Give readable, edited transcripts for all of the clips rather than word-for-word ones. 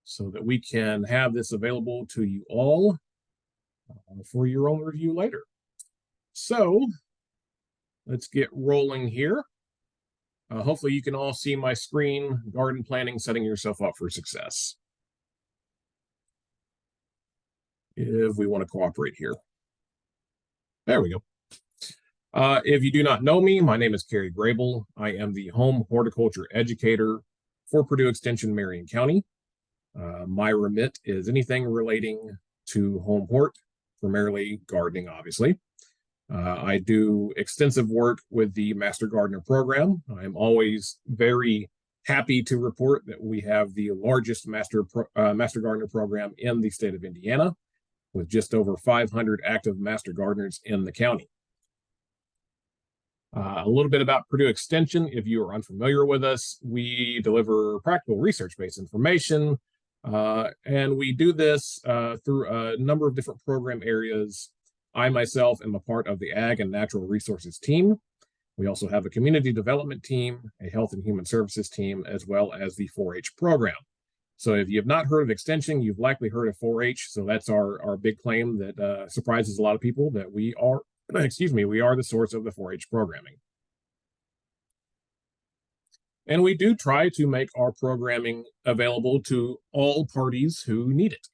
so that we can have this available to you all for your own review later. So let's get rolling here. Hopefully you can all see my screen, garden planning, setting yourself up for success. If we want to cooperate here. There we go. If you do not know me, my name is Kerry Grable. I am the home horticulture educator for Purdue Extension, Marion County. My remit is anything relating to home hort, primarily gardening, obviously. I do extensive work with the Master Gardener program. I'm always very happy to report that we have the largest Master Gardener program in the state of Indiana, with just over 500 active Master Gardeners in the county. A little bit about Purdue Extension. If you are unfamiliar with us, we deliver practical research-based information, and we do this through a number of different program areas. I myself am a part of the Ag and Natural Resources team. We also have a community development team, a health and human services team, as well as the 4-H program. So if you have not heard of Extension, you've likely heard of 4-H. So that's our big claim that surprises a lot of people, that we are the source of the 4-H programming. And we do try to make our programming available to all parties who need it.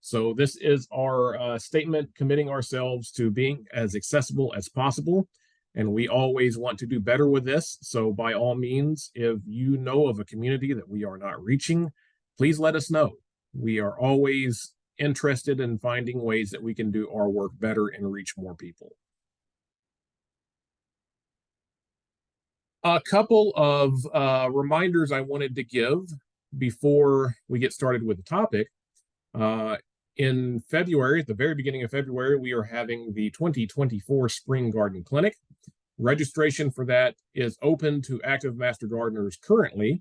So this is our statement committing ourselves to being as accessible as possible. And we always want to do better with this. So by all means, if you know of a community that we are not reaching, please let us know. We are always interested in finding ways that we can do our work better and reach more people. A couple of reminders I wanted to give before we get started with the topic. In February, at the very beginning of February, we are having the 2024 Spring Garden Clinic. Registration for that is open to active Master Gardeners currently,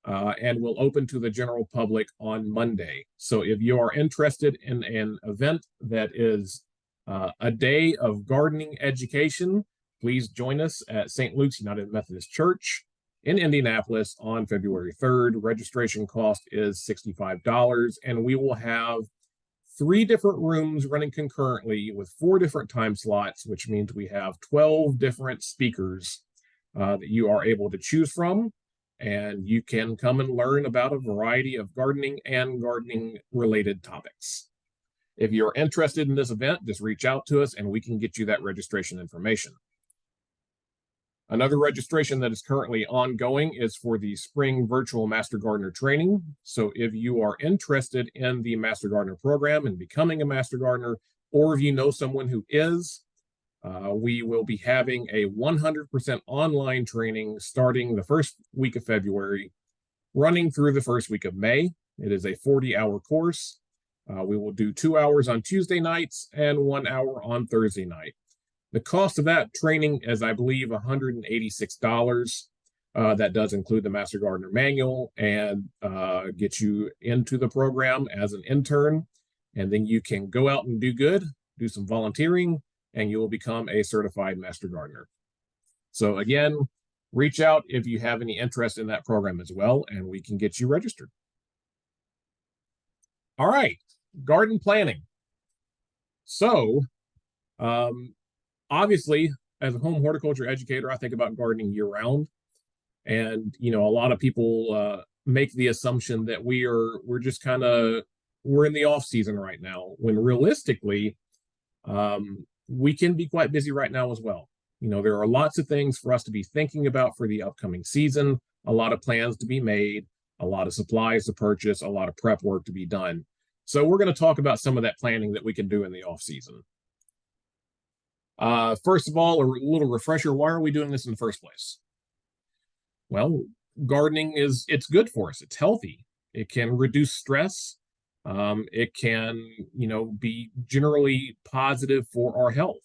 and will open to the general public on Monday. So if you are interested in an event that is a day of gardening education, please join us at St. Luke's United Methodist Church in Indianapolis on February 3rd. Registration cost is $65, and we will have 3 different rooms running concurrently with 4 different time slots, which means we have 12 different speakers that you are able to choose from. And you can come and learn about a variety of gardening and gardening-related topics. If you're interested in this event, just reach out to us and we can get you that registration information. Another registration that is currently ongoing is for the Spring Virtual Master Gardener Training. So if you are interested in the Master Gardener program and becoming a Master Gardener, or if you know someone who is, we will be having a 100% online training starting the first week of February, running through the first week of May. It is a 40-hour course. We will do 2 hours on Tuesday nights and 1 hour on Thursday night. The cost of that training is, I believe, $186. That does include the Master Gardener manual and get you into the program as an intern. And then you can go out and do good, do some volunteering, and you will become a certified Master Gardener. So again, reach out if you have any interest in that program as well, and we can get you registered. All right, garden planning. So, obviously, as a home horticulture educator, I think about gardening year-round. And, you know, a lot of people make the assumption that we're in the off-season right now, when realistically, we can be quite busy right now as well. You know, there are lots of things for us to be thinking about for the upcoming season, a lot of plans to be made, a lot of supplies to purchase, a lot of prep work to be done. So we're going to talk about some of that planning that we can do in the off-season. First of all, a little refresher, why are we doing this in the first place? Well, gardening it's good for us. It's healthy. It can reduce stress. It can, be generally positive for our health.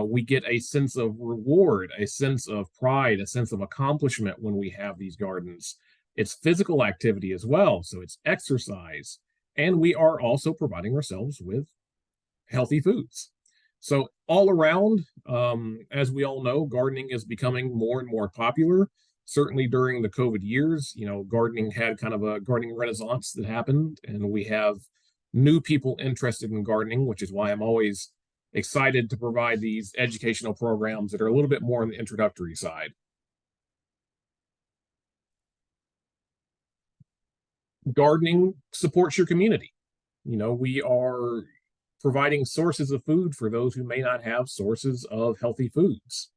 We get a sense of reward, a sense of pride, a sense of accomplishment when we have these gardens. It's physical activity as well, so it's exercise. And we are also providing ourselves with healthy foods. So all around, as we all know, gardening is becoming more and more popular. Certainly during the COVID years, gardening had kind of a gardening renaissance that happened, and we have new people interested in gardening, which is why I'm always excited to provide these educational programs that are a little bit more on the introductory side. Gardening supports your community. We are providing sources of food for those who may not have sources of healthy foods.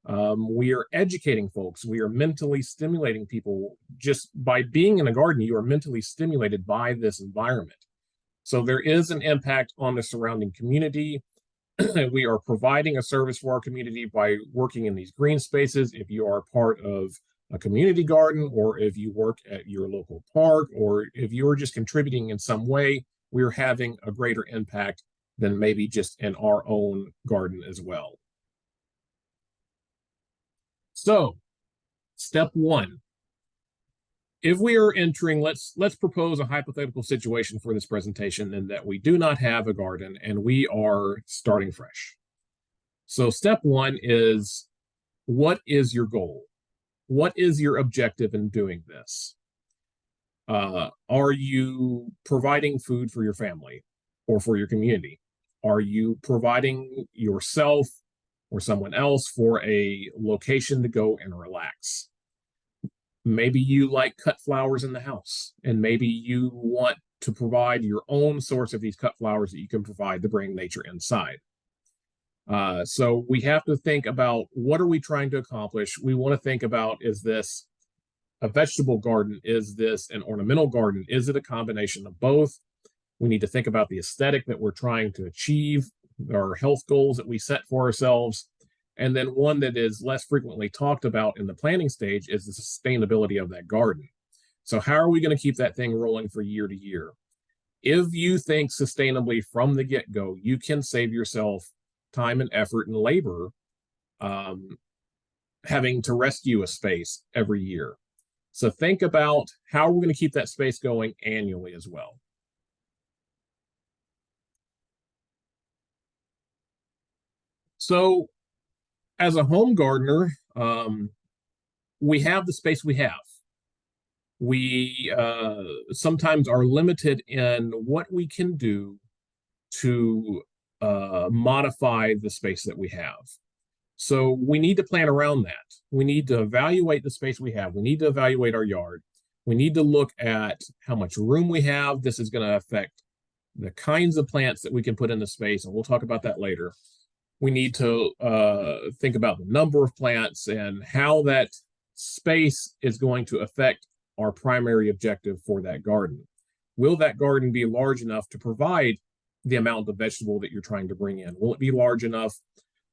We are educating folks. We are mentally stimulating people. Just by being in a garden, you are mentally stimulated by this environment. So there is an impact on the surrounding community. We are providing a service for our community by working in these green spaces. If you are part of a community garden, or if you work at your local park, or if you're just contributing in some way, we're having a greater impact than maybe just in our own garden as well. So, step one. If we are entering, let's propose a hypothetical situation for this presentation, in that we do not have a garden and we are starting fresh. So step one is, what is your goal? What is your objective in doing this? Are you providing food for your family or for your community? Are you providing yourself or someone else for a location to go and relax? Maybe you like cut flowers in the house, and maybe you want to provide your own source of these cut flowers that you can provide to bring nature inside. So we have to think about, what are we trying to accomplish? We want to think about, is this a vegetable garden? Is this an ornamental garden? Is it a combination of both? We need to think about the aesthetic that we're trying to achieve, our health goals that we set for ourselves. And then one that is less frequently talked about in the planning stage is the sustainability of that garden. So how are we going to keep that thing rolling for year to year? If you think sustainably from the get-go, you can save yourself time and effort and labor having to rescue a space every year. So think about how we're going to keep that space going annually as well. So as a home gardener, we have the space we have. We sometimes are limited in what we can do to modify the space that we have. So we need to plan around that. We need to evaluate the space we have. We need to evaluate our yard. We need to look at how much room we have. This is going to affect the kinds of plants that we can put in the space, and we'll talk about that later. We need to think about the number of plants and how that space is going to affect our primary objective for that garden. Will that garden be large enough to provide the amount of vegetable that you're trying to bring in? Will it be large enough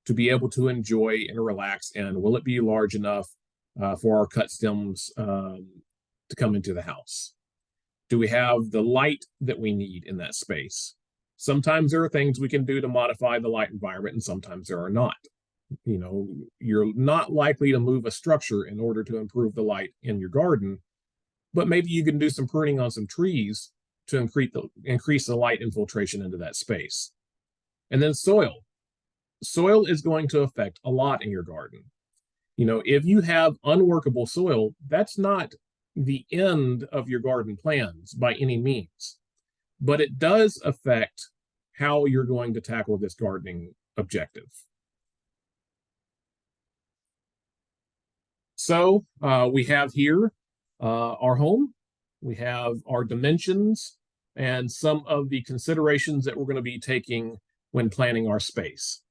to be able to enjoy and relax in? Will it be large enough for our cut stems to come into the house? Do we have the light that we need in that space? Sometimes there are things we can do to modify the light environment, and sometimes there are not. You're not likely to move a structure in order to improve the light in your garden, but maybe you can do some pruning on some trees to increase the light infiltration into that space. And then soil. Soil is going to affect a lot in your garden. If you have unworkable soil, that's not the end of your garden plans by any means, but it does affect how you're going to tackle this gardening objective. So we have here our home, we have our dimensions, and some of the considerations that we're going to be taking when planning our space.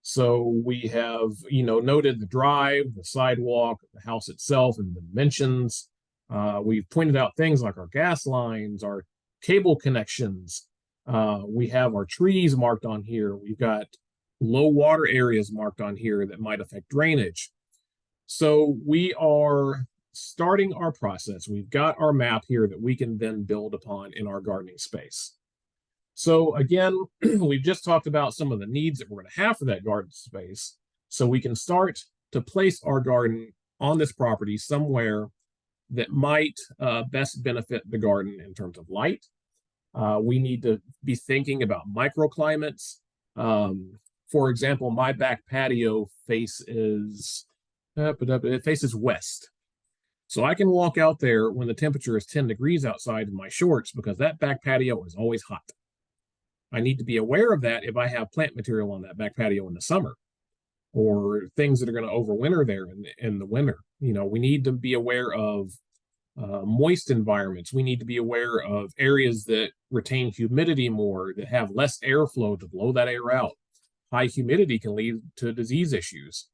So we have, noted the drive, the sidewalk, the house itself, and the dimensions. We've pointed out things like our gas lines, our cable connections. We have our trees marked on here. We've got low water areas marked on here that might affect drainage. So we are starting our process. We've got our map here that we can then build upon in our gardening space. So again, we've just talked about some of the needs that we're going to have for that garden space. So we can start to place our garden on this property somewhere that might best benefit the garden in terms of light. We need to be thinking about microclimates. For example, my back patio faces west. So I can walk out there when the temperature is 10 degrees outside in my shorts because that back patio is always hot. I need to be aware of that if I have plant material on that back patio in the summer or things that are going to overwinter there in the winter. We need to be aware of moist environments. We need to be aware of areas that retain humidity more, that have less airflow to blow that air out. High humidity can lead to disease issues.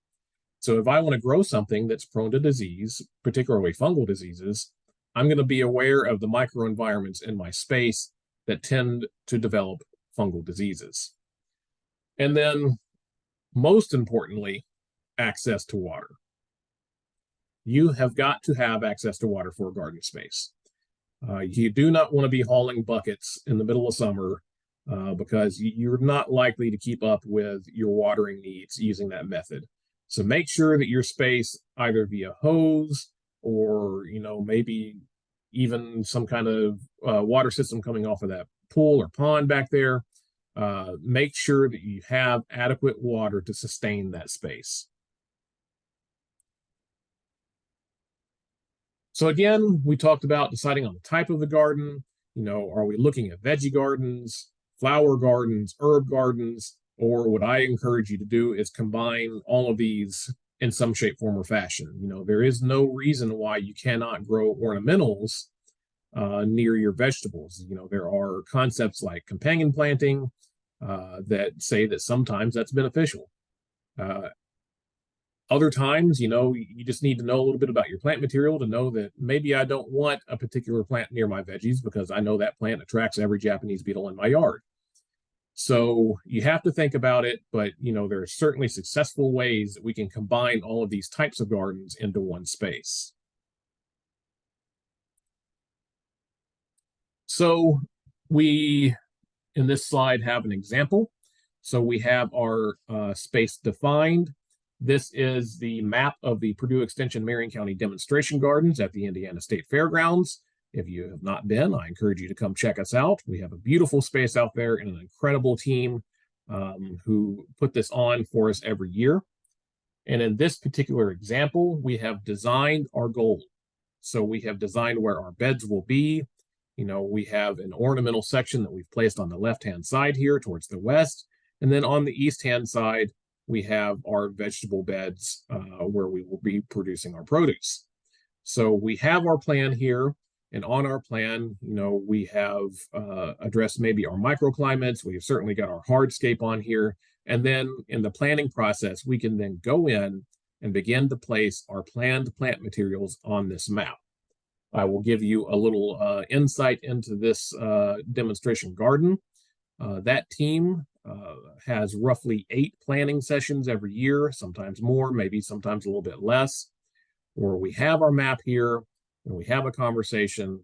So if I want to grow something that's prone to disease, particularly fungal diseases, I'm going to be aware of the microenvironments in my space that tend to develop fungal diseases. And then, most importantly, access to water. You have got to have access to water for a garden space. You do not want to be hauling buckets in the middle of summer because you're not likely to keep up with your watering needs using that method. So make sure that your space, either via hose or maybe even some kind of water system coming off of that pool or pond back there, make sure that you have adequate water to sustain that space. So again, we talked about deciding on the type of the garden. Are we looking at veggie gardens, flower gardens, herb gardens, or what I encourage you to do is combine all of these in some shape, form, or fashion. There is no reason why you cannot grow ornamentals near your vegetables. There are concepts like companion planting that say that sometimes that's beneficial. Other times, you just need to know a little bit about your plant material to know that maybe I don't want a particular plant near my veggies because I know that plant attracts every Japanese beetle in my yard. So you have to think about it, but there are certainly successful ways that we can combine all of these types of gardens into one space. So we, in this slide, have an example. So we have our space defined. This is the map of the Purdue Extension Marion County demonstration gardens at the Indiana State Fairgrounds. If you have not been, I encourage you to come check us out. We have a beautiful space out there and an incredible team who put this on for us every year. And in this particular example, we have designed our goal. So we have designed where our beds will be. We have an ornamental section that we've placed on the left-hand side here towards the west. And then on the east-hand side, we have our vegetable beds where we will be producing our produce. So we have our plan here. And on our plan, we have addressed maybe our microclimates. We've certainly got our hardscape on here. And then in the planning process, we can then go in and begin to place our planned plant materials on this map. I will give you a little insight into this demonstration garden. That team has roughly 8 planning sessions every year, sometimes more, maybe sometimes a little bit less, where we have our map here, and we have a conversation,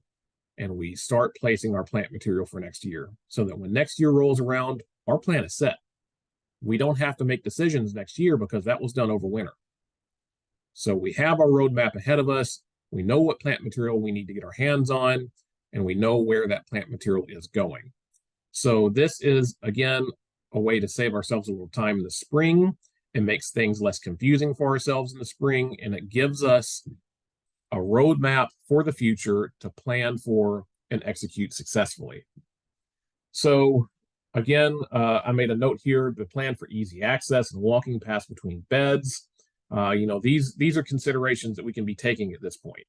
and we start placing our plant material for next year so that when next year rolls around, our plan is set. We don't have to make decisions next year because that was done over winter. So we have our roadmap ahead of us. We know what plant material we need to get our hands on, and we know where that plant material is going. So this is, again, a way to save ourselves a little time in the spring. It makes things less confusing for ourselves in the spring, and it gives us a roadmap for the future to plan for and execute successfully. So again, I made a note here, the plan for easy access and walking paths between beds. These are considerations that we can be taking at this point.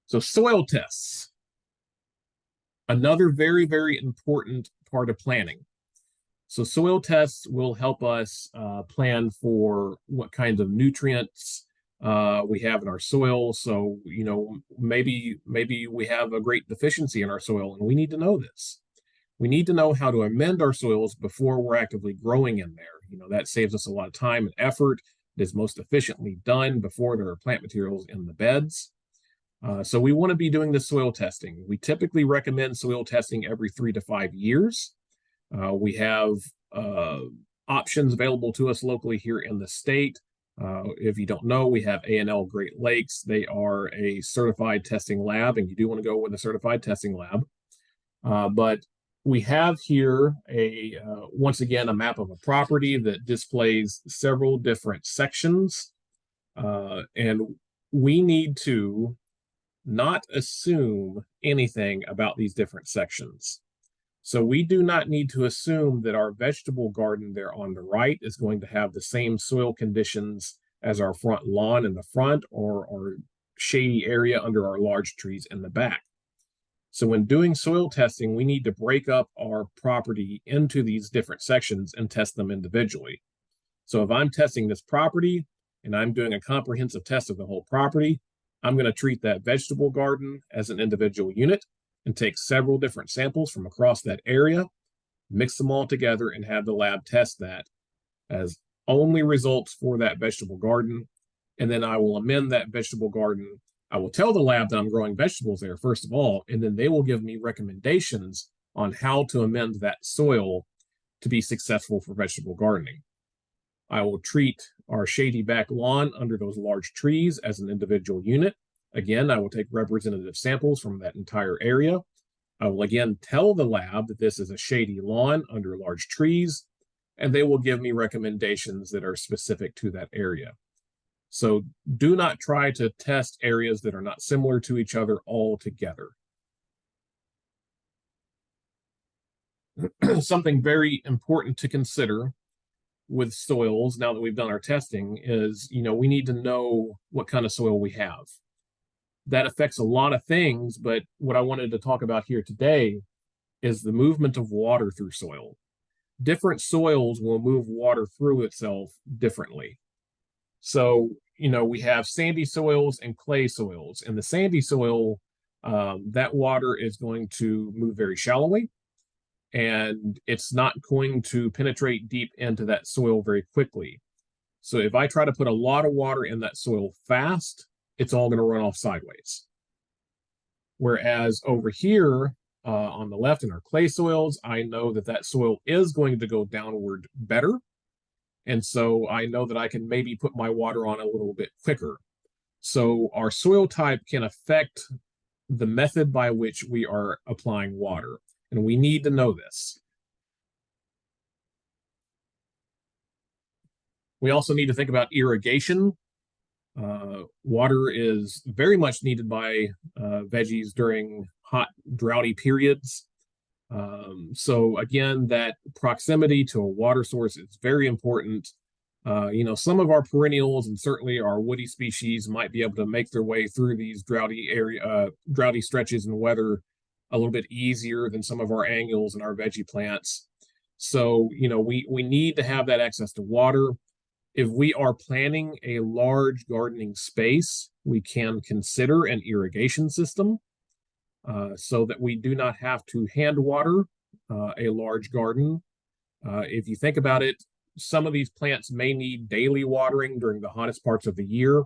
So soil tests, another very, very important part of planning. So soil tests will help us plan for what kinds of nutrients we have in our soil. So, maybe we have a great deficiency in our soil and we need to know this. We need to know how to amend our soils before we're actively growing in there. That saves us a lot of time and effort. It is most efficiently done before there are plant materials in the beds. So we want to be doing the soil testing. We typically recommend soil testing every 3 to 5 years. We have options available to us locally here in the state. If you don't know, we have A&L Great Lakes. They are a certified testing lab, and you do want to go with a certified testing lab. But We have here once again, a map of a property that displays several different sections. And we need to not assume anything about these different sections. So we do not need to assume that our vegetable garden there on the right is going to have the same soil conditions as our front lawn in the front, or our shady area under our large trees in the back. So when doing soil testing, we need to break up our property into these different sections and test them individually. So if I'm testing this property and I'm doing a comprehensive test of the whole property, I'm going to treat that vegetable garden as an individual unit and take several different samples from across that area, mix them all together, and have the lab test that as only results for that vegetable garden. And then I will amend that vegetable garden. I will tell the lab that I'm growing vegetables there, first of all, and then they will give me recommendations on how to amend that soil to be successful for vegetable gardening. I will treat our shady back lawn under those large trees as an individual unit. Again, I will take representative samples from that entire area. I will again tell the lab that this is a shady lawn under large trees, and they will give me recommendations that are specific to that area. So do not try to test areas that are not similar to each other altogether. Something very important to consider with soils, now that we've done our testing, is, we need to know what kind of soil we have. That affects a lot of things, but what I wanted to talk about here today is the movement of water through soil. Different soils will move water through itself differently. So, we have sandy soils and clay soils. In the sandy soil, that water is going to move very shallowly, and it's not going to penetrate deep into that soil very quickly. So if I try to put a lot of water in that soil fast, it's all going to run off sideways. Whereas over here on the left in our clay soils, I know that soil is going to go downward better. And so I know that I can maybe put my water on a little bit quicker. So our soil type can affect the method by which we are applying water. And we need to know this. We also need to think about irrigation. Water is very much needed by veggies during hot, droughty periods. So again, that proximity to a water source is very important. Some of our perennials and certainly our woody species might be able to make their way through these droughty stretches in weather a little bit easier than some of our annuals and our veggie plants. So, we need to have that access to water. If we are planning a large gardening space, we can consider an irrigation system so that we do not have to hand water a large garden. If you think about it, some of these plants may need daily watering during the hottest parts of the year.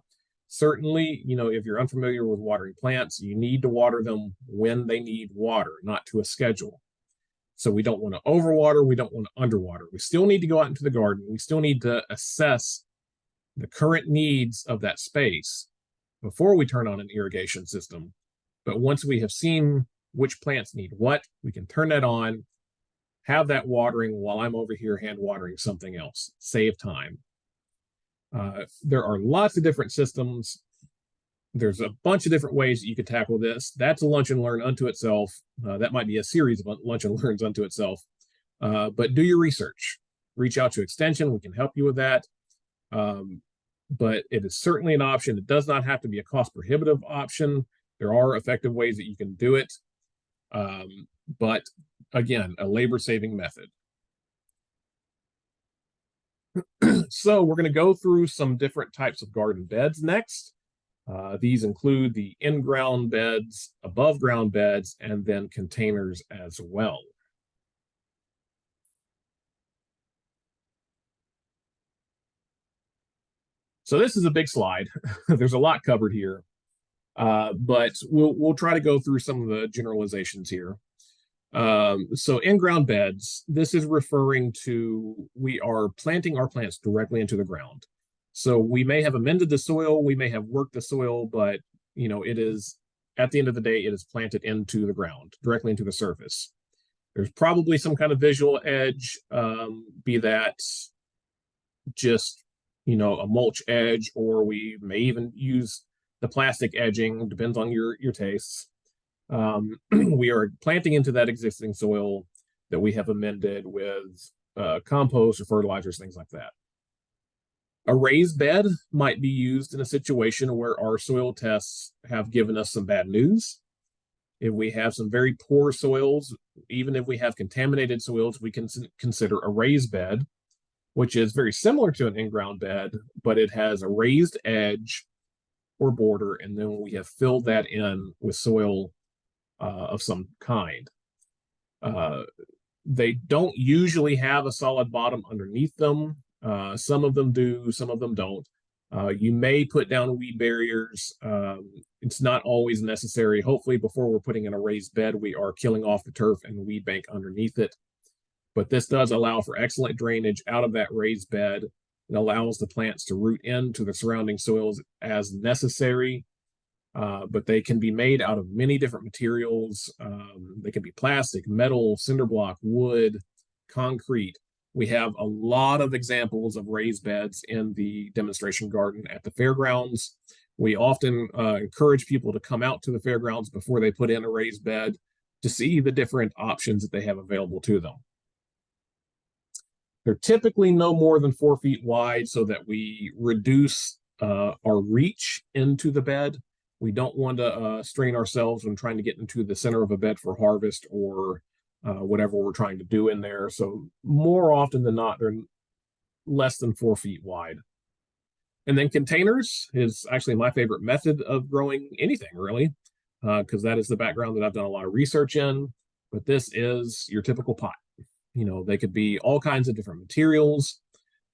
Certainly, if you're unfamiliar with watering plants, you need to water them when they need water, not to a schedule. So we don't want to overwater, we don't want to underwater. We still need to go out into the garden. We still need to assess the current needs of that space before we turn on an irrigation system. But once we have seen which plants need what, we can turn that on, have that watering while I'm over here hand watering something else, save time. There are lots of different systems. There's a bunch of different ways that you could tackle this. That's a lunch and learn unto itself. That might be a series of lunch and learns unto itself. But do your research. Reach out to Extension. We can help you with that. But it is certainly an option. It does not have to be a cost prohibitive option. There are effective ways that you can do it. But again, a labor saving method. So we're going to go through some different types of garden beds next. These include the in-ground beds, above-ground beds, and then containers as well. So this is a big slide. There's a lot covered here, but we'll try to go through some of the generalizations here. So in-ground beds, this is referring to, we are planting our plants directly into the ground. So we may have amended the soil, we may have worked the soil, but it is, at the end of the day, it is planted into the ground, directly into the surface. There's probably some kind of visual edge, be that just, a mulch edge, or we may even use the plastic edging, depends on your tastes. We are planting into that existing soil that we have amended with compost or fertilizers, things like that. A raised bed might be used in a situation where our soil tests have given us some bad news. If we have some very poor soils, even if we have contaminated soils, we can consider a raised bed, which is very similar to an in-ground bed, but it has a raised edge or border, and then we have filled that in with soil of some kind. They don't usually have a solid bottom underneath them. Some of them do, some of them don't. You may put down weed barriers. It's not always necessary. Hopefully, before we're putting in a raised bed, we are killing off the turf and the weed bank underneath it. But this does allow for excellent drainage out of that raised bed. It allows the plants to root into the surrounding soils as necessary. But they can be made out of many different materials. They can be plastic, metal, cinder block, wood, concrete. We have a lot of examples of raised beds in the demonstration garden at the fairgrounds. We often encourage people to come out to the fairgrounds before they put in a raised bed to see the different options that they have available to them. They're typically no more than 4 feet wide so that we reduce our reach into the bed. We don't want to strain ourselves when trying to get into the center of a bed for harvest or whatever we're trying to do in there. So more often than not, they're less than 4 feet wide. And then containers is actually my favorite method of growing anything, really, because that is the background that I've done a lot of research in. But this is your typical pot. They could be all kinds of different materials.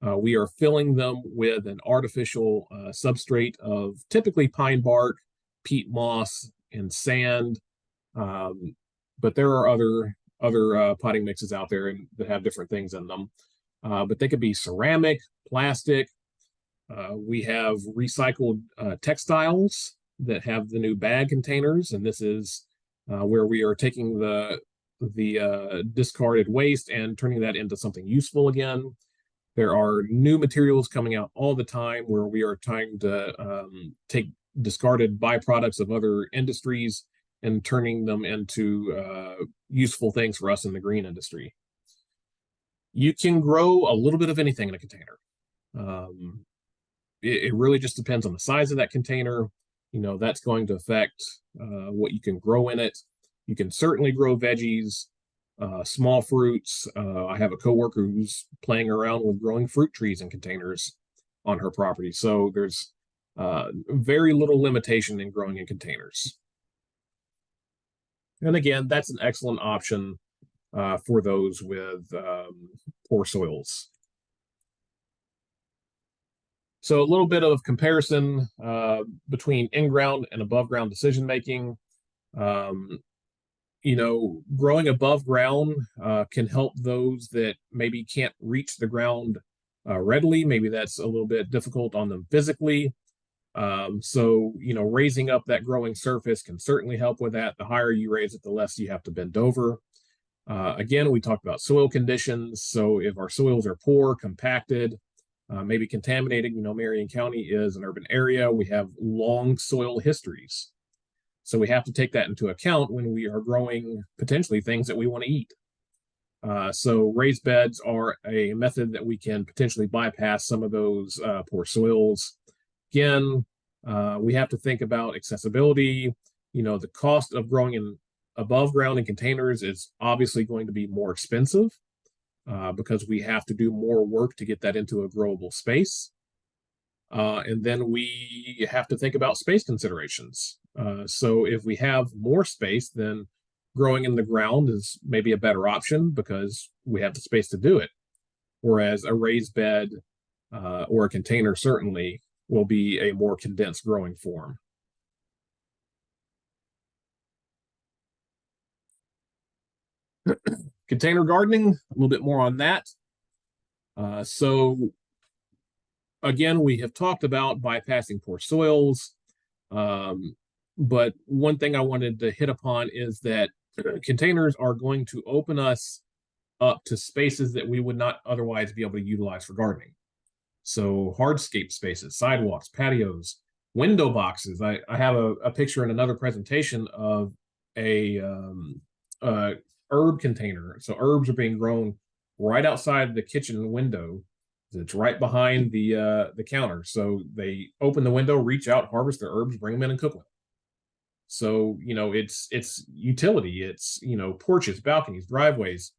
We are filling them with an artificial substrate of typically pine bark, peat moss, and sand. But there are other potting mixes out there that have different things in them. But they could be ceramic, plastic. We have recycled textiles that have the new bag containers, and this is where we are taking the discarded waste and turning that into something useful again. There are new materials coming out all the time where we are trying to take discarded byproducts of other industries and turning them into useful things for us in the green industry. You can grow a little bit of anything in a container. It really just depends on the size of that container. That's going to affect what you can grow in it. You can certainly grow veggies, small fruits. I have a coworker who's playing around with growing fruit trees in containers on her property. So there's very little limitation in growing in containers. And again, that's an excellent option for those with poor soils. So a little bit of comparison between in-ground and above-ground decision-making. Growing above ground can help those that maybe can't reach the ground readily. Maybe that's a little bit difficult on them physically. So raising up that growing surface can certainly help with that. The higher you raise it, the less you have to bend over. Again, we talked about soil conditions. So if our soils are poor, compacted, maybe contaminated, Marion County is an urban area. We have long soil histories. So we have to take that into account when we are growing potentially things that we want to eat. So raised beds are a method that we can potentially bypass some of those poor soils. Again, we have to think about accessibility. The cost of growing in above ground in containers is obviously going to be more expensive because we have to do more work to get that into a growable space. And then we have to think about space considerations. So if we have more space, then growing in the ground is maybe a better option because we have the space to do it. Whereas a raised bed or a container certainly will be a more condensed growing form. Container gardening, a little bit more on that. So again, we have talked about bypassing poor soils. But one thing I wanted to hit upon is that containers are going to open us up to spaces that we would not otherwise be able to utilize for gardening. So hardscape spaces, sidewalks, patios, window boxes. I have a picture in another presentation of a herb container. So herbs are being grown right outside the kitchen window. It's right behind the counter. So they open the window, reach out, harvest their herbs, bring them in and cook them. So, it's utility, it's, porches, balconies, driveways.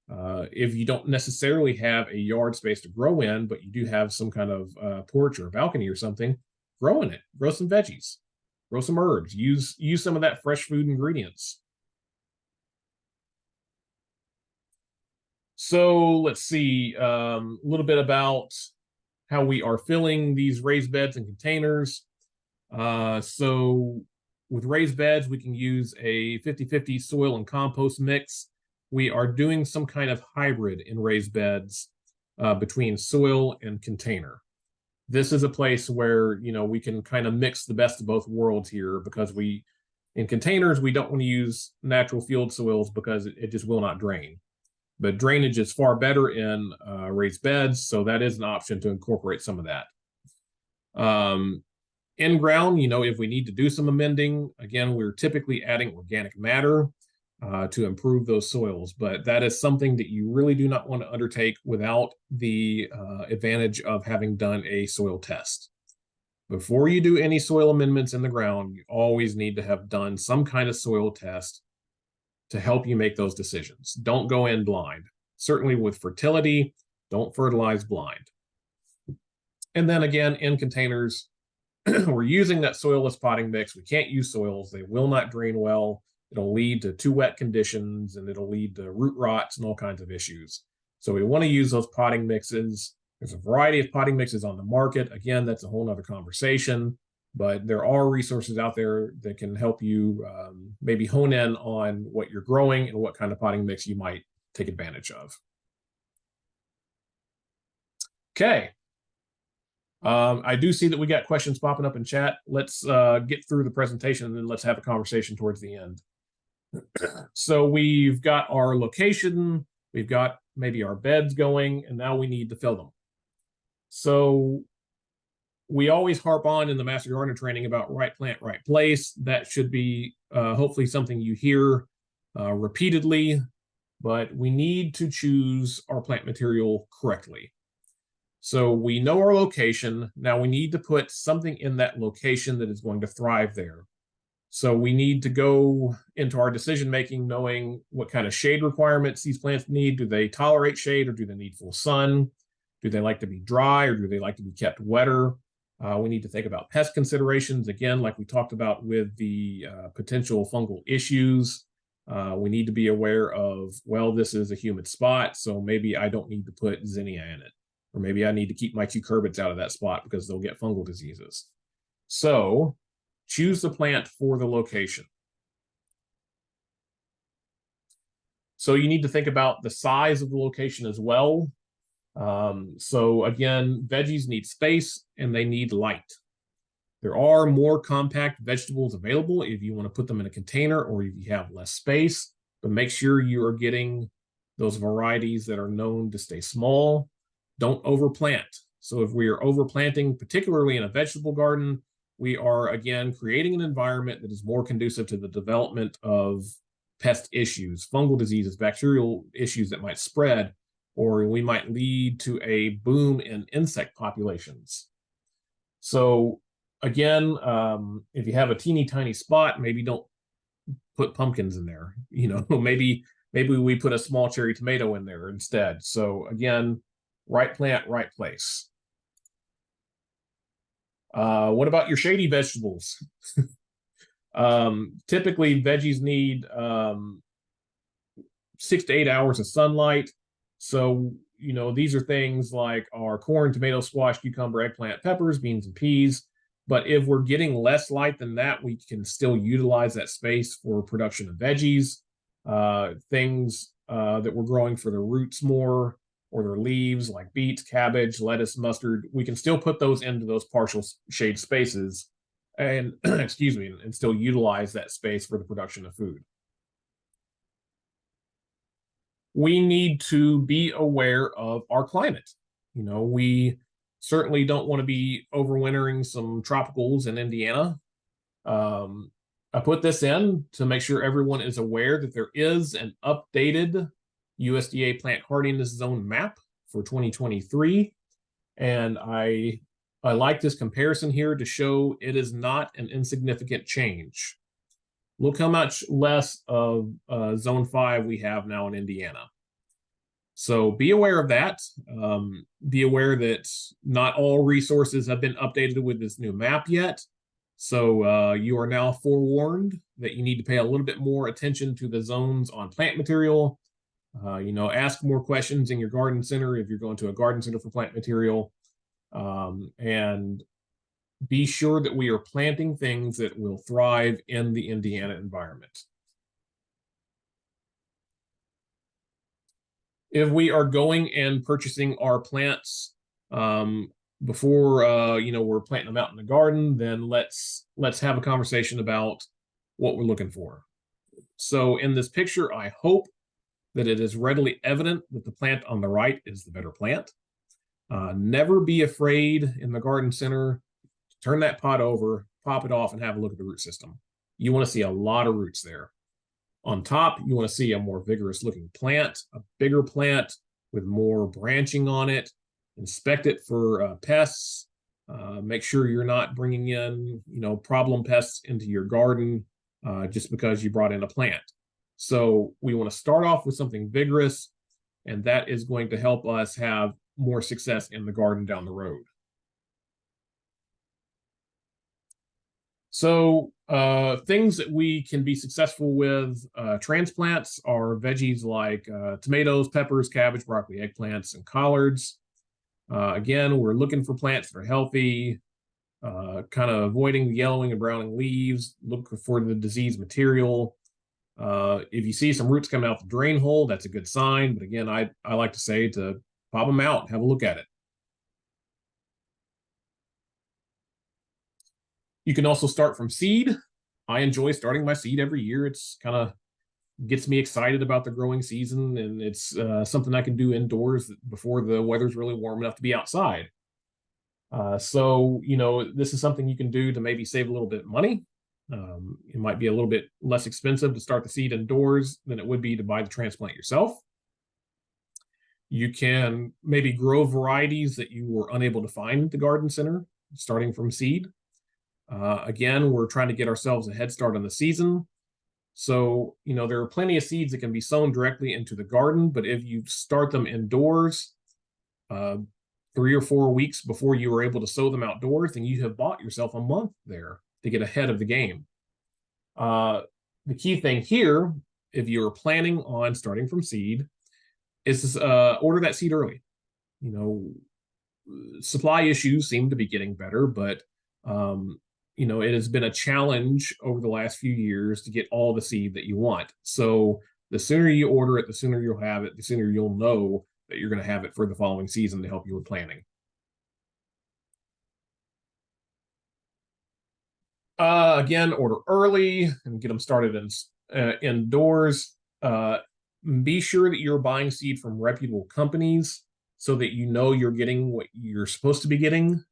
If you don't necessarily have a yard space to grow in, but you do have some kind of porch or balcony or something, grow in it. Grow some veggies, grow some herbs. Use some of that fresh food ingredients. So let's see a little bit about how we are filling these raised beds and containers. So with raised beds, we can use a 50-50 soil and compost mix. We are doing some kind of hybrid in raised beds between soil and container. This is a place where, we can kind of mix the best of both worlds here, because in containers, we don't want to use natural field soils because it just will not drain. But drainage is far better in raised beds, so that is an option to incorporate some of that. In ground, if we need to do some amending, again, we're typically adding organic matter to improve those soils, but that is something that you really do not want to undertake without the advantage of having done a soil test. Before you do any soil amendments in the ground, you always need to have done some kind of soil test to help you make those decisions. Don't go in blind. Certainly with fertility, don't fertilize blind. And then again, in containers, we're using that soilless potting mix. We can't use soils. They will not drain well. It'll lead to too wet conditions, and it'll lead to root rots and all kinds of issues. So we want to use those potting mixes. There's a variety of potting mixes on the market. Again, that's a whole nother conversation, but there are resources out there that can help you maybe hone in on what you're growing and what kind of potting mix you might take advantage of. Okay. I do see that we got questions popping up in chat. Let's get through the presentation and then let's have a conversation towards the end. So we've got our location, we've got maybe our beds going, and now we need to fill them. So we always harp on in the Master Gardener training about right plant, right place. That should be hopefully something you hear repeatedly, but we need to choose our plant material correctly. So we know our location. Now we need to put something in that location that is going to thrive there. So we need to go into our decision-making knowing what kind of shade requirements these plants need. Do they tolerate shade, or do they need full sun? Do they like to be dry, or do they like to be kept wetter? We need to think about pest considerations. Again, like we talked about with the potential fungal issues. We need to be aware of, well, this is a humid spot, so maybe I don't need to put zinnia in it. Or maybe I need to keep my cucurbits out of that spot because they'll get fungal diseases. So choose the plant for the location. So you need to think about the size of the location as well. So again, veggies need space and they need light. There are more compact vegetables available if you want to put them in a container or if you have less space, but make sure you are getting those varieties that are known to stay small. Don't overplant. So if we are overplanting, particularly in a vegetable garden, we are, again, creating an environment that is more conducive to the development of pest issues, fungal diseases, bacterial issues that might spread, or we might lead to a boom in insect populations. So again, if you have a teeny tiny spot, maybe don't put pumpkins in there. Maybe we put a small cherry tomato in there instead. So again, right plant, right place. What about your shady vegetables? Typically, veggies need 6 to 8 hours of sunlight. So, these are things like our corn, tomato, squash, cucumber, eggplant, peppers, beans, and peas. But if we're getting less light than that, we can still utilize that space for production of veggies, things that we're growing for their roots more, or their leaves like beets, cabbage, lettuce, mustard. We can still put those into those partial shade spaces and, excuse me, and still utilize that space for the production of food. we need to be aware of our climate. We certainly don't want to be overwintering some tropicals in Indiana. I put this in to make sure everyone is aware that there is an updated USDA plant hardiness zone map for 2023. And I like this comparison here to show it is not an insignificant change. Look how much less of zone 5 we have now in Indiana. So be aware of that. Be aware that not all resources have been updated with this new map yet. So you are now forewarned that you need to pay a little bit more attention to the zones on plant material. Ask more questions in your garden center if you're going to a garden center for plant material. And be sure that we are planting things that will thrive in the Indiana environment. If we are going and purchasing our plants before we're planting them out in the garden, then let's have a conversation about what we're looking for. So in this picture, I hope that it is readily evident that the plant on the right is the better plant. Never be afraid in the garden center to turn that pot over, pop it off, and have a look at the root system. You want to see a lot of roots there. On top, you want to see a more vigorous looking plant, a bigger plant with more branching on it. Inspect it for pests. Make sure you're not bringing in, problem pests into your garden just because you brought in a plant. So we want to start off with something vigorous, and that is going to help us have more success in the garden down the road. So things that we can be successful with transplants are veggies like tomatoes, peppers, cabbage, broccoli, eggplants, and collards. Again, we're looking for plants that are healthy, kind of avoiding the yellowing and browning leaves, look for the disease material. If you see some roots coming out the drain hole, that's a good sign. But again, I like to say to pop them out and have a look at it. You can also start from seed. I enjoy starting my seed every year. It's kind of gets me excited about the growing season, and it's something I can do indoors before the weather's really warm enough to be outside. So this is something you can do to maybe save a little bit of money. It might be a little bit less expensive to start the seed indoors than it would be to buy the transplant yourself. You can maybe grow varieties that you were unable to find at the garden center, starting from seed. Again, we're trying to get ourselves a head start on the season. So, there are plenty of seeds that can be sown directly into the garden, but if you start them indoors 3 or 4 weeks before you were able to sow them outdoors, then you have bought yourself a month there to get ahead of the game. The key thing here, if you're planning on starting from seed, is order that seed early. Supply issues seem to be getting better, but it has been a challenge over the last few years to get all the seed that you want. So the sooner you order it, the sooner you'll have it, the sooner you'll know that you're going to have it for the following season to help you with planning. Again, order early and get them started indoors. Be sure that you're buying seed from reputable companies so that you're getting what you're supposed to be getting,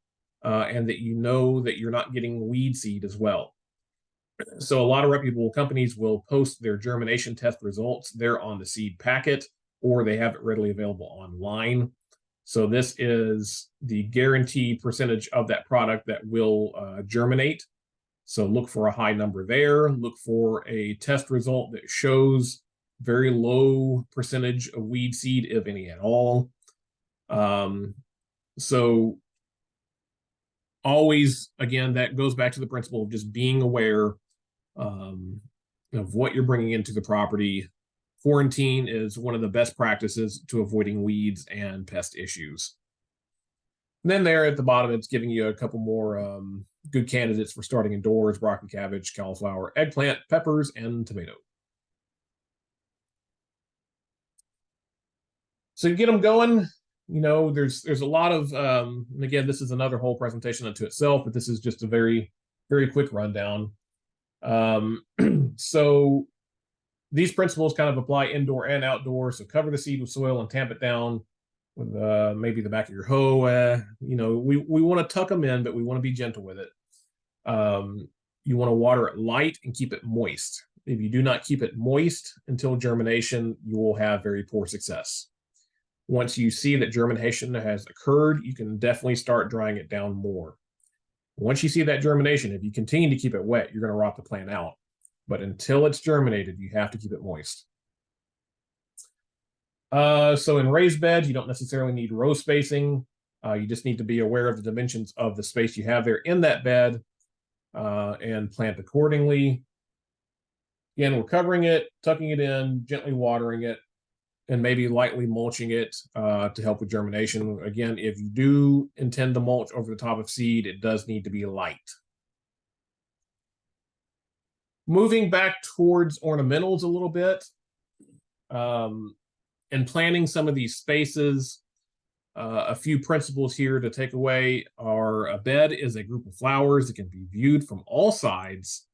and that you're not getting weed seed as well. So a lot of reputable companies will post their germination test results there on the seed packet, or they have it readily available online. So this is the guaranteed percentage of that product that will germinate. So look for a high number there. Look for a test result that shows very low percentage of weed seed, if any at all. So always, again, that goes back to the principle of just being aware of what you're bringing into the property. Quarantine is one of the best practices to avoiding weeds and pest issues. And then there at the bottom, it's giving you a couple more good candidates for starting indoors: broccoli, cabbage, cauliflower, eggplant, peppers, and tomato. So to get them going, there's a lot of, and again, this is another whole presentation unto itself, but this is just a very, very quick rundown. So these principles kind of apply indoor and outdoor. So cover the seed with soil and tamp it down with maybe the back of your hoe. We want to tuck them in, but we want to be gentle with it. You want to water it light and keep it moist. If you do not keep it moist until germination, you will have very poor success. Once you see that germination has occurred, you can definitely start drying it down more. Once you see that germination, if you continue to keep it wet, you're going to rot the plant out. But until it's germinated, you have to keep it moist. So in raised beds, you don't necessarily need row spacing. You just need to be aware of the dimensions of the space you have there in that bed and plant accordingly. Again, we're covering it, tucking it in, gently watering it, and maybe lightly mulching it to help with germination. Again, if you do intend to mulch over the top of seed, it does need to be light. Moving back towards ornamentals a little bit, and planting some of these spaces, a few principles here to take away are: a bed is a group of flowers that can be viewed from all sides.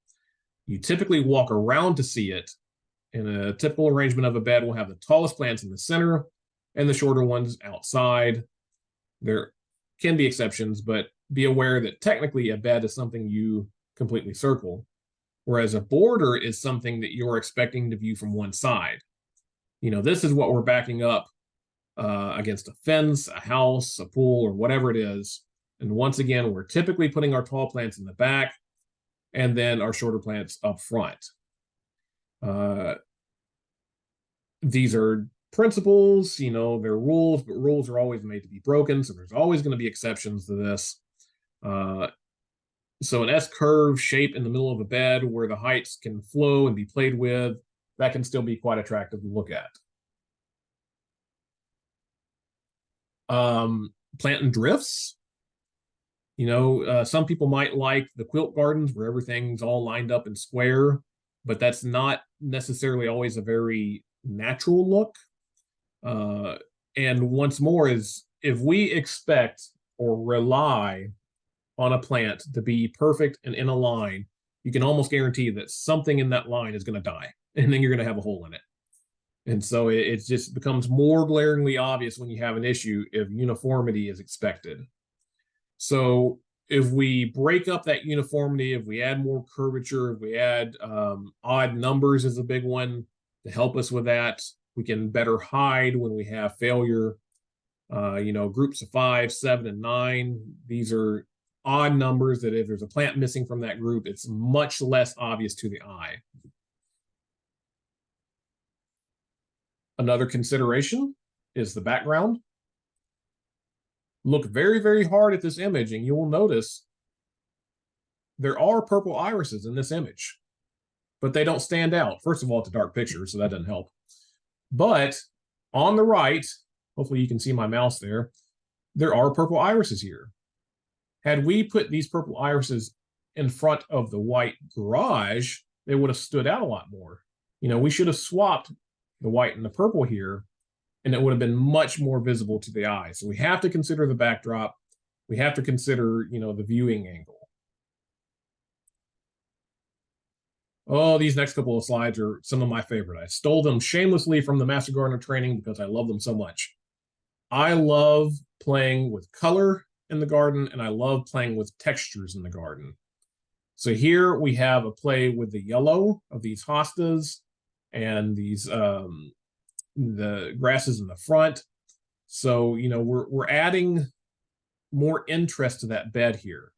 You typically walk around to see it. In a typical arrangement of a bed, we'll have the tallest plants in the center and the shorter ones outside. There can be exceptions, but be aware that technically a bed is something you completely circle, whereas a border is something that you're expecting to view from one side. This is what we're backing up against a fence, a house, a pool, or whatever it is. And once again, we're typically putting our tall plants in the back and then our shorter plants up front. These are principles, they're rules, but rules are always made to be broken. So there's always going to be exceptions to this. So an S-curve shape in the middle of a bed where the heights can flow and be played with, that can still be quite attractive to look at. Planting drifts. Some people might like the quilt gardens where everything's all lined up and square, but that's not necessarily always a very natural look. And once more, is if we expect or rely on a plant to be perfect and in a line, you can almost guarantee that something in that line is going to die, and then you're going to have a hole in it. And so it just becomes more glaringly obvious when you have an issue if uniformity is expected. So if we break up that uniformity, if we add more curvature, if we add odd numbers is a big one to help us with that, we can better hide when we have failure. Groups of 5, 7, and 9, these are odd numbers that if there's a plant missing from that group, it's much less obvious to the eye. Another consideration is the background. Look very, very hard at this image and you will notice there are purple irises in this image, but they don't stand out. First of all, it's a dark picture, so that doesn't help. But on the right, hopefully you can see my mouse there, there are purple irises here. Had we put these purple irises in front of the white garage, they would have stood out a lot more. We should have swapped the white and the purple here, and it would have been much more visible to the eye. So we have to consider the backdrop. We have to consider, the viewing angle. Oh, these next couple of slides are some of my favorite. I stole them shamelessly from the Master Gardener training because I love them so much. I love playing with color in the garden, and I love playing with textures in the garden. So here we have a play with the yellow of these hostas and these the grasses in the front. So we're adding more interest to that bed here.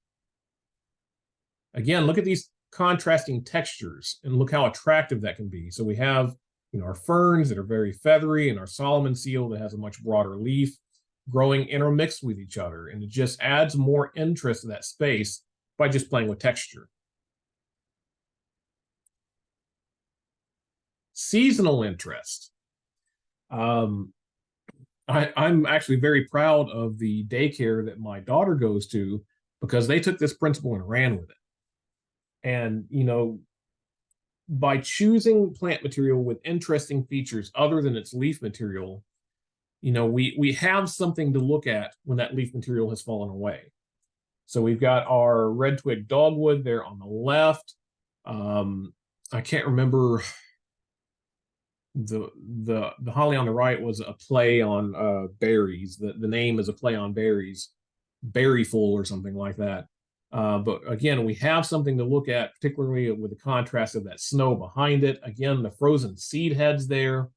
Again, look at these contrasting textures and look how attractive that can be. So we have our ferns that are very feathery and our Solomon seal that has a much broader leaf growing intermixed with each other, and it just adds more interest to that space by just playing with texture. Seasonal interest. I'm actually very proud of the daycare that my daughter goes to because they took this principle and ran with it. And, by choosing plant material with interesting features other than its leaf material, we have something to look at when that leaf material has fallen away. So we've got our red twig dogwood there on the left. I can't remember the holly on the right was a play on berries. The name is a play on berries, berryful or something like that. But again, we have something to look at, particularly with the contrast of that snow behind it. Again, the frozen seed heads there,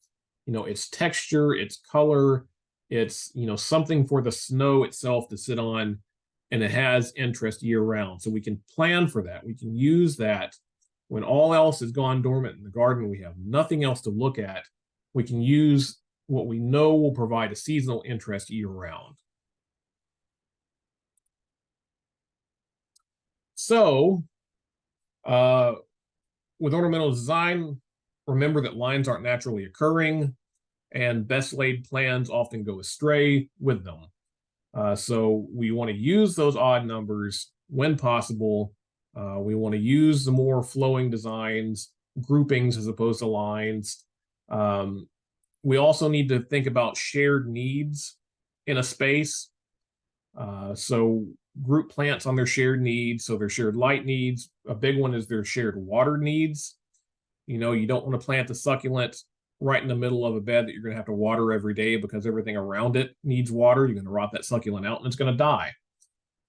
its texture, its color, it's, something for the snow itself to sit on, and it has interest year round. So we can plan for that. We can use that when all else has gone dormant in the garden. We have nothing else to look at. We can use what we know will provide a seasonal interest year round. So with ornamental design, remember that lines aren't naturally occurring, and best laid plans often go astray with them. So we want to use those odd numbers when possible. We want to use the more flowing designs, groupings as opposed to lines. We also need to think about shared needs in a space. So group plants on their shared needs, so their shared light needs. A big one is their shared water needs. You don't want to plant the succulent right in the middle of a bed that you're going to have to water every day because everything around it needs water. You're going to rot that succulent out and it's going to die.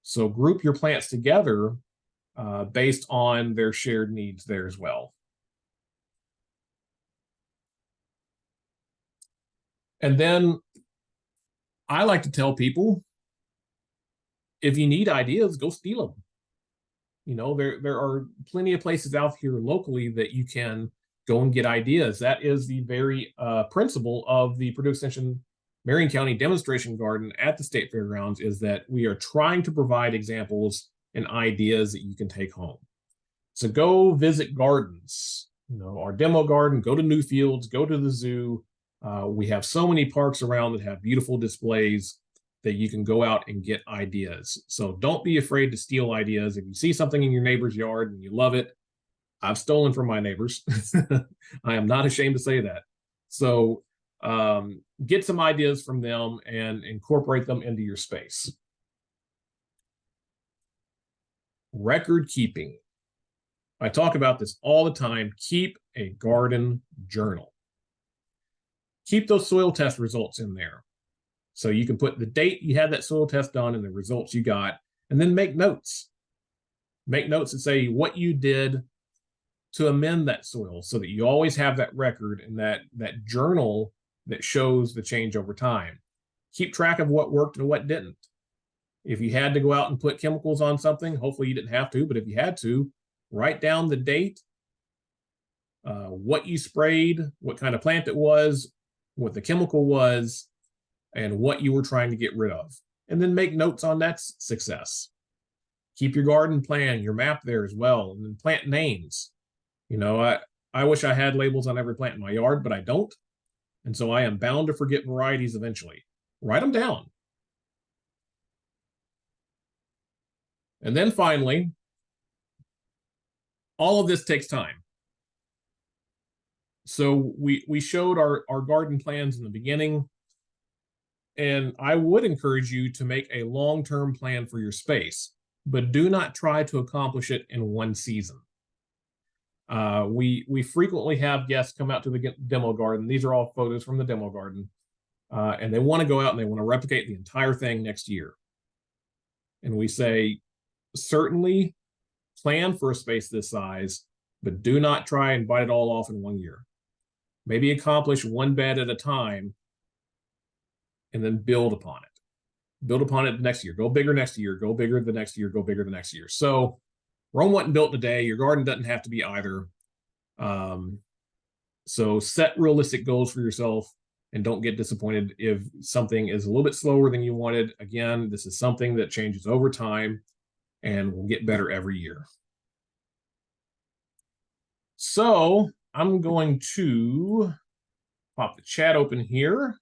So group your plants together based on their shared needs there as well. And then I like to tell people, if you need ideas, go steal them. There are plenty of places out here locally that you can go and get ideas. That is the very principle of the Purdue Extension Marion County Demonstration Garden at the State Fairgrounds, is that we are trying to provide examples and ideas that you can take home. So go visit gardens, our demo garden, go to Newfields, go to the zoo. We have so many parks around that have beautiful displays that you can go out and get ideas. So don't be afraid to steal ideas. If you see something in your neighbor's yard and you love it, I've stolen from my neighbors. I am not ashamed to say that. So get some ideas from them and incorporate them into your space. Record keeping. I talk about this all the time. Keep a garden journal. Keep those soil test results in there. So you can put the date you had that soil test done and the results you got, and then make notes. Make notes and say what you did to amend that soil, so that you always have that record and that journal that shows the change over time. Keep track of what worked and what didn't. If you had to go out and put chemicals on something, hopefully you didn't have to, but if you had to, write down the date, what you sprayed, what kind of plant it was, what the chemical was, and what you were trying to get rid of, and then make notes on that success. Keep your garden plan, your map there as well, and then plant names. I wish I had labels on every plant in my yard, but I don't. And so I am bound to forget varieties eventually. Write them down. And then finally, all of this takes time. So we showed our garden plans in the beginning, and I would encourage you to make a long-term plan for your space, but do not try to accomplish it in one season. We frequently have guests come out to the demo garden. These are all photos from the demo garden. And they want to go out and they want to replicate the entire thing next year. And we say, certainly plan for a space this size, but do not try and bite it all off in 1 year. Maybe accomplish one bed at a time and then build upon it. Build upon it the next year. Go bigger next year. Go bigger the next year. Go bigger the next year. So Rome wasn't built today. Your garden doesn't have to be either. So set realistic goals for yourself and don't get disappointed if something is a little bit slower than you wanted. Again, this is something that changes over time and will get better every year. So I'm going to pop the chat open here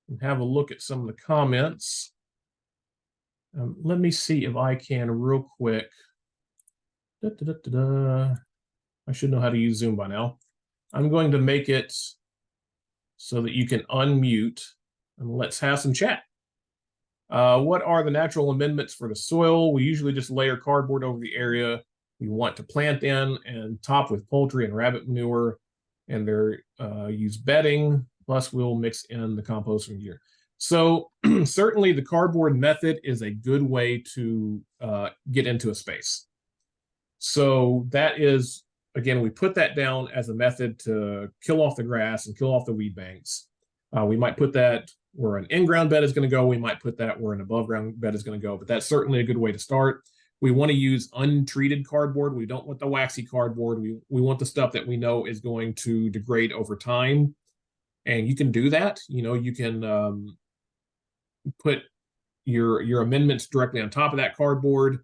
and have a look at some of the comments. Let me see if I can real quick. I should know how to use Zoom by now. I'm going to make it so that you can unmute, and let's have some chat. What are the natural amendments for the soil? We usually just layer cardboard over the area we want to plant in and top with poultry and rabbit manure. and they're use bedding, plus we'll mix in the compost from here. So certainly the cardboard method is a good way to get into a space. So that is, again, we put that down as a method to kill off the grass and kill off the weed banks. We might put that where an in-ground bed is going to go. We might put that where an above-ground bed is going to go, but that's certainly a good way to start. We want to use untreated cardboard. We don't want the waxy cardboard. We want the stuff that we know is going to degrade over time. And you can do that. You can put your amendments directly on top of that cardboard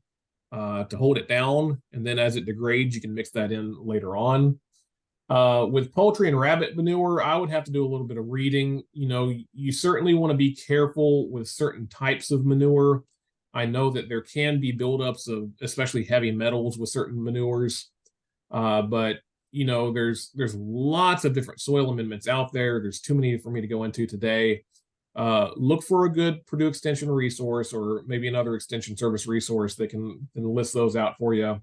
to hold it down. And then as it degrades, you can mix that in later on. With poultry and rabbit manure, I would have to do a little bit of reading. You certainly want to be careful with certain types of manure. I know that there can be buildups of especially heavy metals with certain manures, but there's lots of different soil amendments out there. There's too many for me to go into today. Look for a good Purdue Extension resource or maybe another Extension Service resource that can list those out for you.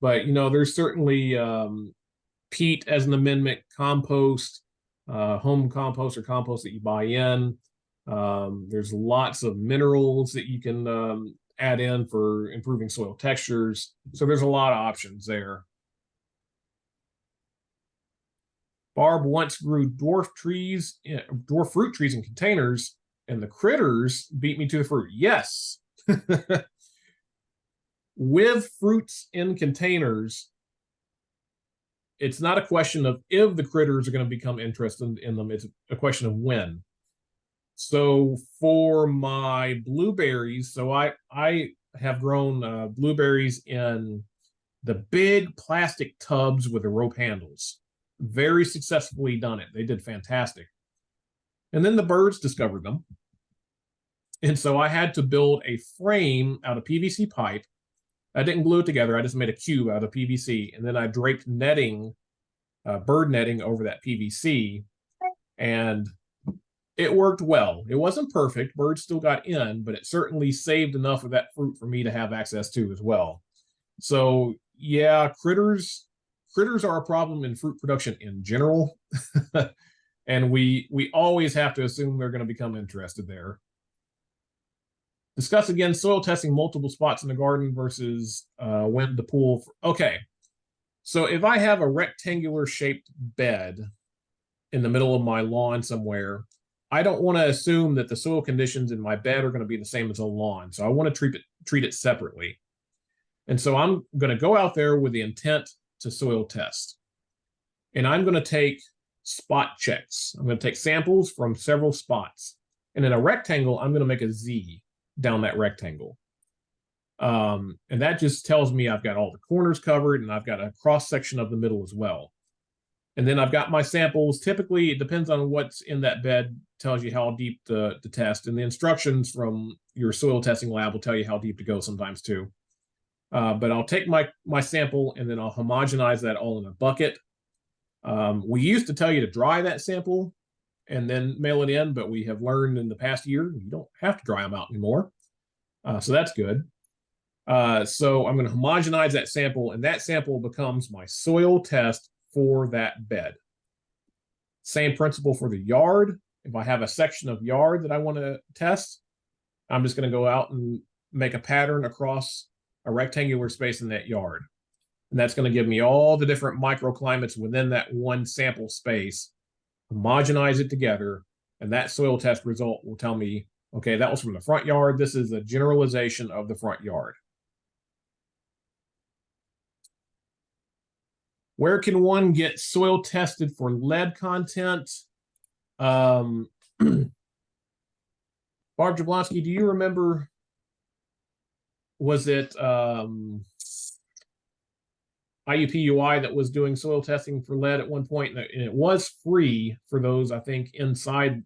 But there's certainly peat as an amendment, compost, home compost or compost that you buy in. There's lots of minerals that you can add in for improving soil textures. So there's a lot of options there. Barb once grew dwarf fruit trees in containers, and the critters beat me to the fruit. Yes. With fruits in containers, it's not a question of if the critters are going to become interested in them. It's a question of when. So for my blueberries, so I have grown blueberries in the big plastic tubs with the rope handles. Very successfully done it. They did fantastic. And then the birds discovered them. And so I had to build a frame out of PVC pipe. I didn't glue it together. I just made a cube out of PVC. And then I draped netting, bird netting over that PVC. And it worked well. It wasn't perfect. Birds still got in, but it certainly saved enough of that fruit for me to have access to as well. So yeah, critters are a problem in fruit production in general. And we always have to assume they're going to become interested there. Discuss again soil testing multiple spots in the garden versus when to pull. Okay, so if I have a rectangular shaped bed in the middle of my lawn somewhere, I don't want to assume that the soil conditions in my bed are going to be the same as the lawn. So I want to treat it separately. And so I'm going to go out there with the intent to soil test. And I'm going to take spot checks. I'm going to take samples from several spots. And in a rectangle, I'm going to make a Z down that rectangle. And that just tells me I've got all the corners covered and I've got a cross section of the middle as well. And then I've got my samples. Typically, it depends on what's in that bed, tells you how deep to test. And the instructions from your soil testing lab will tell you how deep to go sometimes too. But I'll take my sample and then I'll homogenize that all in a bucket. We used to tell you to dry that sample and then mail it in, but we have learned in the past year, you don't have to dry them out anymore. So that's good. So I'm going to homogenize that sample, and that sample becomes my soil test for that bed. Same principle for the yard. If I have a section of yard that I want to test, I'm just going to go out and make a pattern across a rectangular space in that yard. And that's going to give me all the different microclimates within that one sample space, homogenize it together, and that soil test result will tell me, okay, that was from the front yard. This is a generalization of the front yard. Where can one get soil tested for lead content? Barb Jablonski, do you remember, was it IUPUI that was doing soil testing for lead at one point? And it was free for those, I think, inside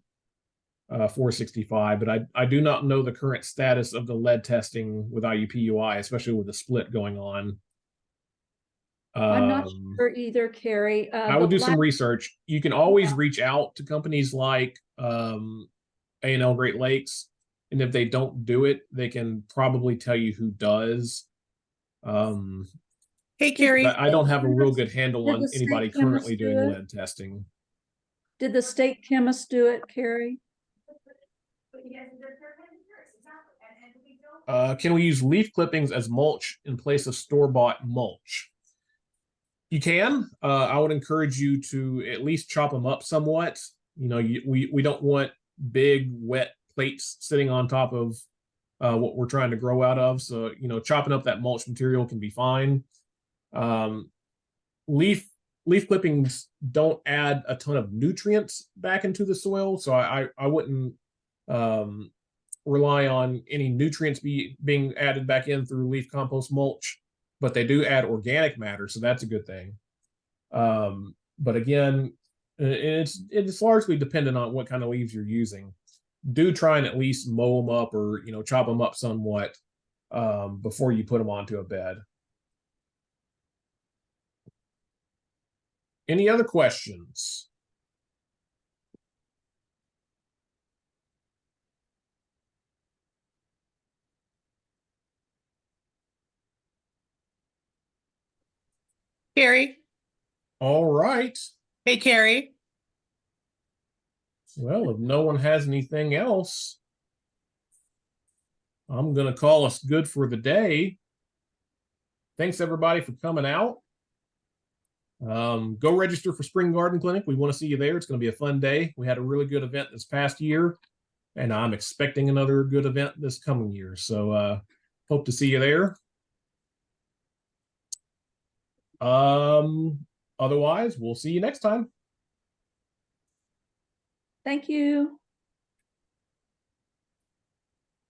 465, but I do not know the current status of the lead testing with IUPUI, especially with the split going on. I'm not sure either, Carrie. I would do some research. You can always reach out to companies like A&L Great Lakes, and if they don't do it, they can probably tell you who does. Hey, Carrie. I don't have a real good handle Did on the state anybody chemist currently do doing it? lead testing. Did the state chemist do it, Carrie? Can we use leaf clippings as mulch in place of store-bought mulch? You can. I would encourage you to at least chop them up somewhat. You know, we don't want big wet plates sitting on top of what we're trying to grow out of. So, you know, chopping up that mulch material can be fine. Leaf clippings don't add a ton of nutrients back into the soil, so I wouldn't rely on any nutrients being added back in through leaf compost mulch, but they do add organic matter, so that's a good thing. But again, it's largely dependent on what kind of leaves you're using. Do try and at least mow them up or, you know, chop them up somewhat before you put them onto a bed. Any other questions? Carrie. All right. Hey, Carrie. Well, if no one has anything else, I'm going to call us good for the day. Thanks everybody for coming out. Go register for Spring Garden Clinic. We want to see you there. It's going to be a fun day. We had a really good event this past year, and I'm expecting another good event this coming year. So hope to see you there. Otherwise, we'll see you next time. Thank you.